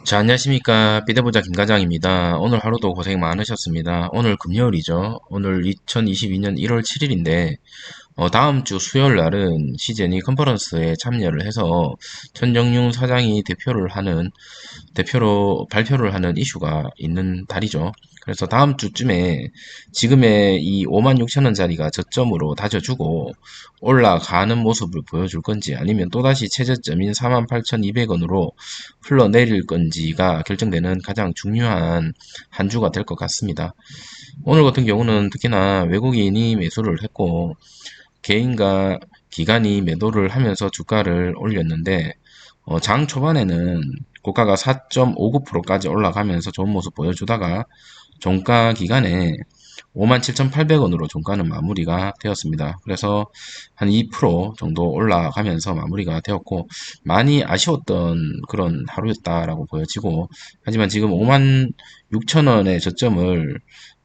자, 안녕하십니까. 비대보자 김과장입니다. 오늘 하루도 고생 많으셨습니다. 오늘 금요일이죠. 오늘 2022년 1월 7일인데, 다음 주 수요일 날은 시제니 컨퍼런스에 참여를 해서 천정윤 사장이 대표로 발표를 하는 이슈가 있는 달이죠. 그래서 다음 주쯤에 지금의 이 56,000원짜리가 저점으로 다져주고 올라가는 모습을 보여줄 건지 아니면 또다시 최저점인 48,200원으로 흘러내릴 건지가 결정되는 가장 중요한 한 주가 될 것 같습니다. 오늘 같은 경우는 특히나 외국인이 매수를 했고 개인과 기관이 매도를 하면서 주가를 올렸는데 장 초반에는 고가가 4.59%까지 올라가면서 좋은 모습 보여주다가 종가 기간에 57,800원으로 종가는 마무리가 되었습니다. 그래서 한 2% 정도 올라가면서 마무리가 되었고 많이 아쉬웠던 그런 하루였다라고 보여지고 하지만 지금 56,000원의 저점을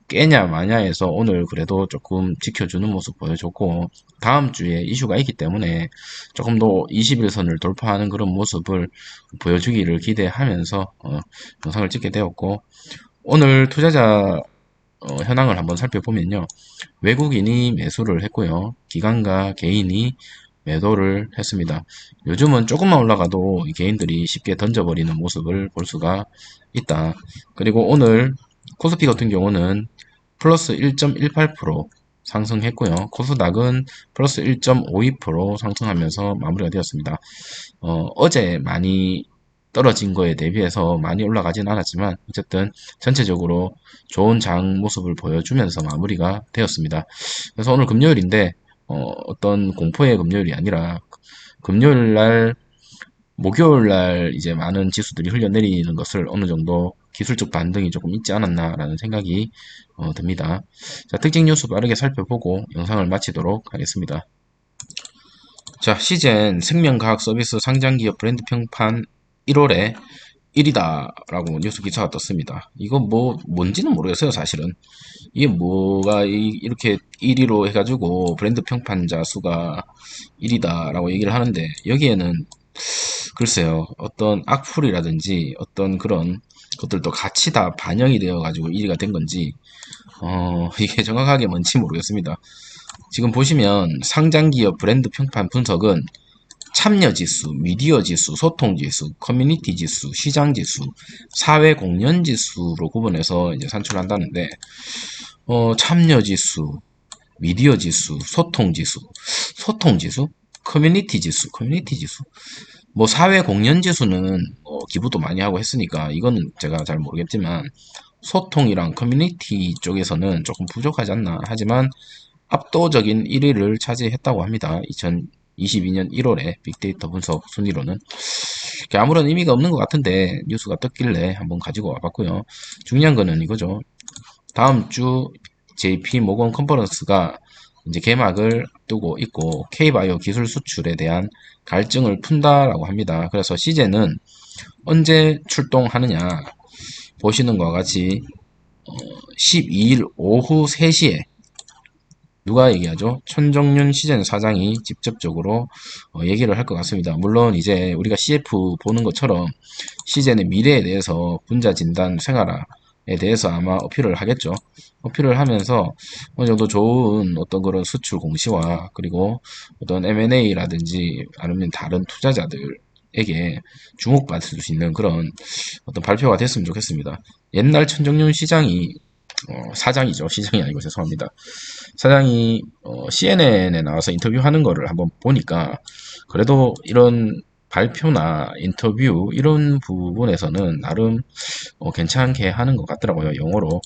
깨냐 마냐에서 오늘 그래도 조금 지켜주는 모습 보여줬고 다음 주에 이슈가 있기 때문에 조금 더 21선을 돌파하는 그런 모습을 보여주기를 기대하면서 영상을 찍게 되었고 오늘 투자자 현황을 한번 살펴보면요. 외국인이 매수를 했고요. 기관과 개인이 매도를 했습니다. 요즘은 조금만 올라가도 이 개인들이 쉽게 던져버리는 모습을 볼 수가 있다. 그리고 오늘 코스피 같은 경우는 플러스 1.18% 상승했고요. 코스닥은 플러스 1.52% 상승하면서 마무리가 되었습니다. 어제 많이 떨어진 거에 대비해서 많이 올라가진 않았지만 어쨌든 전체적으로 좋은 장 모습을 보여주면서 마무리가 되었습니다. 그래서 오늘 금요일인데 어떤 공포의 금요일이 아니라 금요일 날 목요일 날 이제 많은 지수들이 흘러내리는 것을 어느 정도 기술적 반등이 조금 있지 않았나라는 생각이 듭니다. 자, 특징 뉴스 빠르게 살펴보고 영상을 마치도록 하겠습니다. 자, 시젠 생명과학 서비스 상장기업 브랜드 평판 1월에 1위다 라고 뉴스 기사가 떴습니다. 이거 뭔지는 모르겠어요, 사실은. 이게 뭐가 이렇게 1위로 해가지고 브랜드 평판자 수가 1위다 라고 얘기를 하는데 여기에는 글쎄요, 어떤 악플이라든지 어떤 그런 것들도 같이 다 반영이 되어가지고 1위가 된 건지, 이게 정확하게 뭔지 모르겠습니다. 지금 보시면 상장기업 브랜드 평판 분석은 참여 지수, 미디어 지수, 소통 지수, 커뮤니티 지수, 시장 지수, 사회 공연 지수로 구분해서 이제 산출한다는데, 참여 지수, 미디어 지수, 소통 지수, 커뮤니티 지수, 뭐 사회 공연 지수는 기부도 많이 하고 했으니까 이거는 제가 잘 모르겠지만 소통이랑 커뮤니티 쪽에서는 조금 부족하지 않나. 하지만 압도적인 1위를 차지했다고 합니다. 2022년 1월에 빅데이터 분석 순위로는 아무런 의미가 없는 것 같은데 뉴스가 떴길래 한번 가지고 와봤고요. 중요한 거는 이거죠. 다음 주 JP 모건 컨퍼런스가 이제 개막을 두고 있고 K바이오 기술 수출에 대한 갈증을 푼다라고 합니다. 그래서 시제는 언제 출동하느냐 보시는 것과 같이 12일 오후 3시에 누가 얘기하죠? 천정윤 시젠 사장이 직접적으로 얘기를 할 것 같습니다. 물론 이제 우리가 CF 보는 것처럼 시젠의 미래에 대해서 분자 진단 생활화에 대해서 아마 어필을 하겠죠. 어필을 하면서 어느 정도 좋은 어떤 그런 수출 공시와 그리고 어떤 M&A라든지 아니면 다른 투자자들에게 주목받을 수 있는 그런 어떤 발표가 됐으면 좋겠습니다. 옛날 천정윤 시장이 사장이죠. 시장이 아니고 죄송합니다. 사장이 CNN에 나와서 인터뷰하는 거를 한번 보니까 그래도 이런 발표나 인터뷰 이런 부분에서는 나름 괜찮게 하는 것 같더라고요. 영어로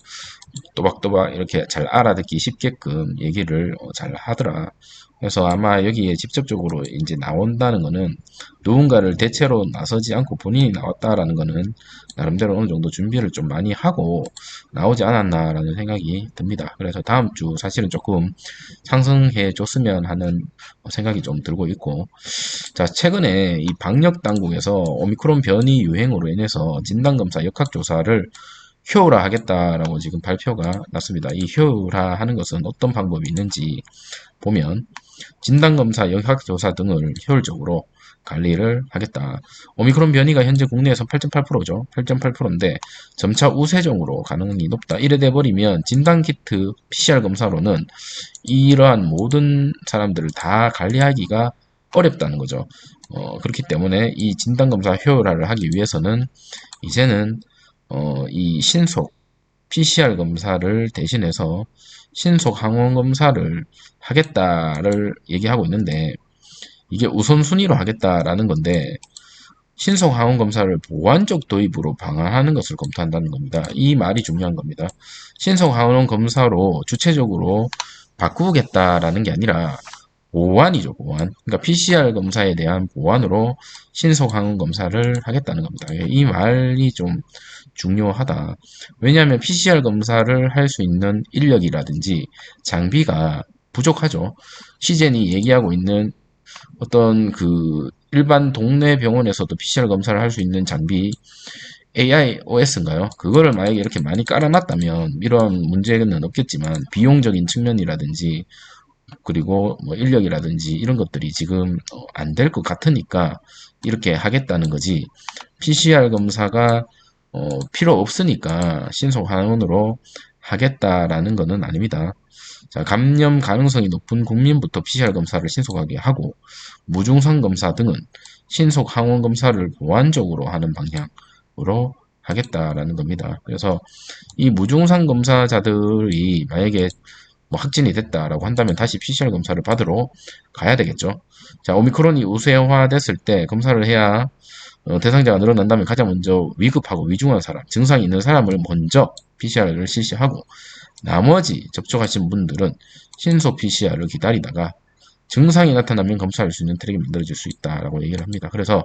또박또박 이렇게 잘 알아듣기 쉽게끔 얘기를 잘 하더라. 그래서 아마 여기에 직접적으로 이제 나온다는 거는 누군가를 대체로 나서지 않고 본인이 나왔다라는 거는 나름대로 어느 정도 준비를 좀 많이 하고 나오지 않았나라는 생각이 듭니다. 그래서 다음 주 사실은 조금 상승해 줬으면 하는 생각이 좀 들고 있고, 자, 최근에 이 방역 당국에서 오미크론 변이 유행으로 인해서 진단검사 역학조사를 효율화하겠다라고 지금 발표가 났습니다. 이 효율화하는 것은 어떤 방법이 있는지 보면 진단검사, 역학조사 등을 효율적으로 관리를 하겠다. 오미크론 변이가 현재 국내에서 8.8%죠. 8.8%인데 점차 우세종으로 가능성이 높다. 이래 돼 버리면 진단키트 PCR 검사로는 이러한 모든 사람들을 다 관리하기가 어렵다는 거죠. 그렇기 때문에 이 진단검사 효율화를 하기 위해서는 이제는 이 신속 PCR 검사를 대신해서 신속 항원 검사를 하겠다를 얘기하고 있는데 이게 우선순위로 하겠다라는 건데 신속 항원 검사를 보완적 도입으로 방한하는 것을 검토한다는 겁니다. 이 말이 중요한 겁니다. 신속 항원 검사로 주체적으로 바꾸겠다라는 게 아니라 보완이죠, 보완. 그러니까 PCR 검사에 대한 보완으로 신속 항원 검사를 하겠다는 겁니다. 이 말이 좀 중요하다. 왜냐하면 PCR 검사를 할 수 있는 인력이라든지 장비가 부족하죠. 시젠이 얘기하고 있는 어떤 그 일반 동네 병원에서도 PCR 검사를 할 수 있는 장비 AIOS인가요? 그거를 만약에 이렇게 많이 깔아놨다면 이런 문제는 없겠지만 비용적인 측면이라든지 그리고 뭐 인력이라든지 이런 것들이 지금 안 될 것 같으니까 이렇게 하겠다는 거지. PCR 검사가 필요 없으니까 신속 항원으로 하겠다라는 것은 아닙니다. 자, 감염 가능성이 높은 국민부터 PCR 검사를 신속하게 하고 무증상 검사 등은 신속 항원 검사를 보완적으로 하는 방향으로 하겠다라는 겁니다. 그래서 이 무증상 검사자들이 만약에 뭐 확진이 됐다라고 한다면 다시 PCR 검사를 받으러 가야 되겠죠. 자, 오미크론이 우세화됐을 때 검사를 해야 대상자가 늘어난다면 가장 먼저 위급하고 위중한 사람, 증상이 있는 사람을 먼저 PCR을 실시하고 나머지 접촉하신 분들은 신속 PCR을 기다리다가 증상이 나타나면 검사할 수 있는 트랙이 만들어질 수 있다라고 얘기를 합니다. 그래서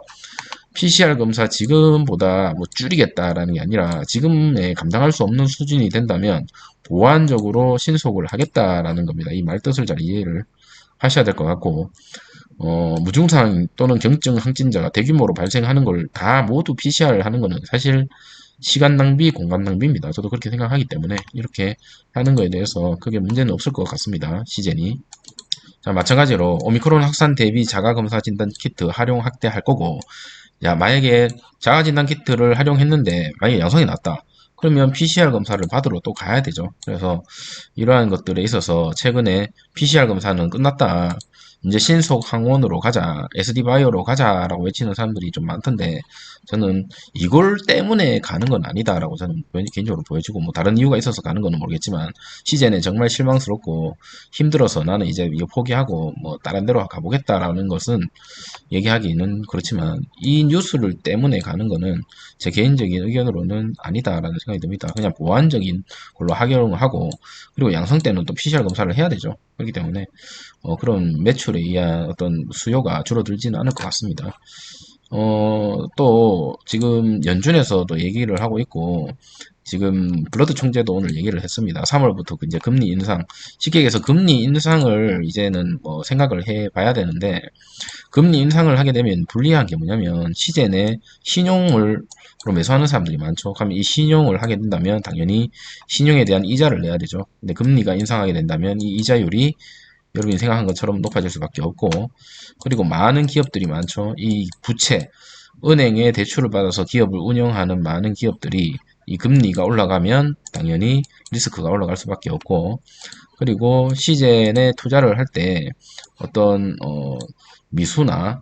PCR 검사 지금보다 뭐 줄이겠다라는 게 아니라 지금에 감당할 수 없는 수준이 된다면 보완적으로 신속을 하겠다라는 겁니다. 이 말뜻을 잘 이해를 하셔야 될 것 같고 무증상 또는 경증 항진자가 대규모로 발생하는 걸 다 모두 PCR 하는 거는 사실 시간 낭비, 공간 낭비입니다. 저도 그렇게 생각하기 때문에 이렇게 하는 거에 대해서 크게 문제는 없을 것 같습니다. 시젠이. 자, 마찬가지로 오미크론 확산 대비 자가검사 진단 키트 활용 확대할 거고, 야, 만약에 자가진단 키트를 활용했는데 만약에 양성이 났다. 그러면 PCR 검사를 받으러 또 가야 되죠. 그래서 이러한 것들에 있어서 최근에 PCR 검사는 끝났다. 이제 신속 항원으로 가자, SD바이오로 가자라고 외치는 사람들이 좀 많던데 저는 이걸 때문에 가는 건 아니다라고 저는 개인적으로 보여지고 뭐 다른 이유가 있어서 가는 건 모르겠지만 시즌에 정말 실망스럽고 힘들어서 나는 이제 이거 포기하고 뭐 다른 데로 가보겠다라는 것은 얘기하기는 그렇지만 이 뉴스를 때문에 가는 거는 제 개인적인 의견으로는 아니다라는 생각이 듭니다. 그냥 보완적인 걸로 확인을 하고 그리고 양성 때는 또 PCR 검사를 해야 되죠. 그렇기 때문에 그런 매출에 의한 어떤 수요가 줄어들지는 않을 것 같습니다. 또 지금 연준에서도 얘기를 하고 있고 지금 블러드 총재도 오늘 얘기를 했습니다. 3월부터 이제 금리 인상, 쉽게 얘기해서 금리 인상을 이제는 뭐 생각을 해 봐야 되는데 금리 인상을 하게 되면 불리한 게 뭐냐면 시젠에 신용을 매수하는 사람들이 많죠. 그럼 이 신용을 하게 된다면 당연히 신용에 대한 이자를 내야 되죠. 근데 금리가 인상하게 된다면 이 이자율이 여러분이 생각한 것처럼 높아질 수밖에 없고 그리고 많은 기업들이 많죠. 이 부채, 은행에 대출을 받아서 기업을 운영하는 많은 기업들이 이 금리가 올라가면 당연히 리스크가 올라갈 수밖에 없고 그리고 시젠에 투자를 할 때 어떤 미수나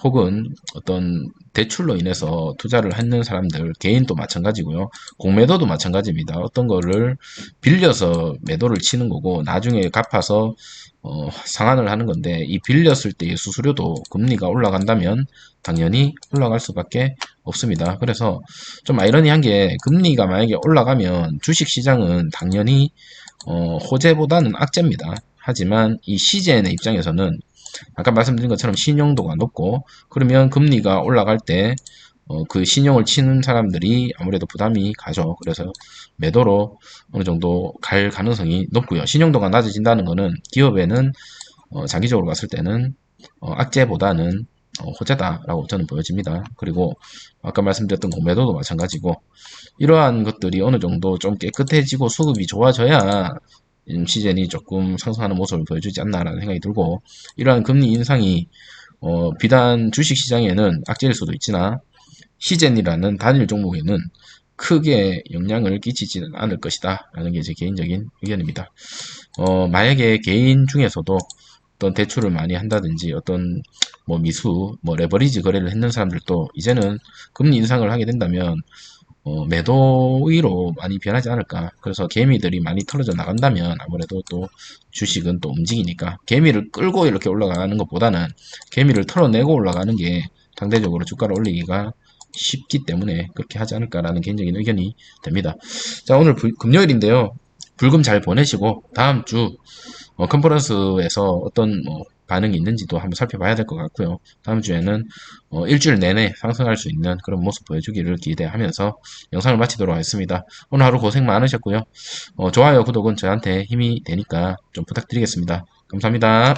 혹은 어떤 대출로 인해서 투자를 하는 사람들, 개인도 마찬가지고요. 공매도도 마찬가지입니다. 어떤 거를 빌려서 매도를 치는 거고 나중에 갚아서 상환을 하는 건데 이 빌렸을 때의 수수료도 금리가 올라간다면 당연히 올라갈 수밖에 없습니다. 그래서 좀 아이러니한 게 금리가 만약에 올라가면 주식시장은 당연히 호재보다는 악재입니다. 하지만 이 시젠의 입장에서는 아까 말씀드린 것처럼 신용도가 높고 그러면 금리가 올라갈 때 그 신용을 치는 사람들이 아무래도 부담이 가죠. 그래서 매도로 어느 정도 갈 가능성이 높고요. 신용도가 낮아진다는 것은 기업에는 장기적으로 봤을 때는 악재보다는 호재다라고 저는 보여집니다. 그리고 아까 말씀드렸던 공매도도 마찬가지고 이러한 것들이 어느 정도 좀 깨끗해지고 수급이 좋아져야 시즌이 조금 상승하는 모습을 보여주지 않나라는 생각이 들고 이러한 금리 인상이 비단 주식시장에는 악재일 수도 있지나 시젠이라는 단일 종목에는 크게 영향을 끼치지는 않을 것이다 라는 게 제 개인적인 의견입니다. 만약에 개인 중에서도 어떤 대출을 많이 한다든지 어떤 뭐 미수, 뭐 레버리지 거래를 했는 사람들도 이제는 금리 인상을 하게 된다면 매도의로 많이 변하지 않을까. 그래서 개미들이 많이 털어져 나간다면 아무래도 또 주식은 또 움직이니까 개미를 끌고 이렇게 올라가는 것보다는 개미를 털어내고 올라가는 게 상대적으로 주가를 올리기가 쉽기 때문에 그렇게 하지 않을까라는 개인적인 의견이 됩니다. 자, 오늘 금요일인데요. 불금 잘 보내시고 다음 주 컨퍼런스에서 어떤 반응이 있는지도 한번 살펴봐야 될 것 같고요. 다음 주에는 일주일 내내 상승할 수 있는 그런 모습 보여주기를 기대하면서 영상을 마치도록 하겠습니다. 오늘 하루 고생 많으셨고요. 좋아요, 구독은 저한테 힘이 되니까 좀 부탁드리겠습니다. 감사합니다.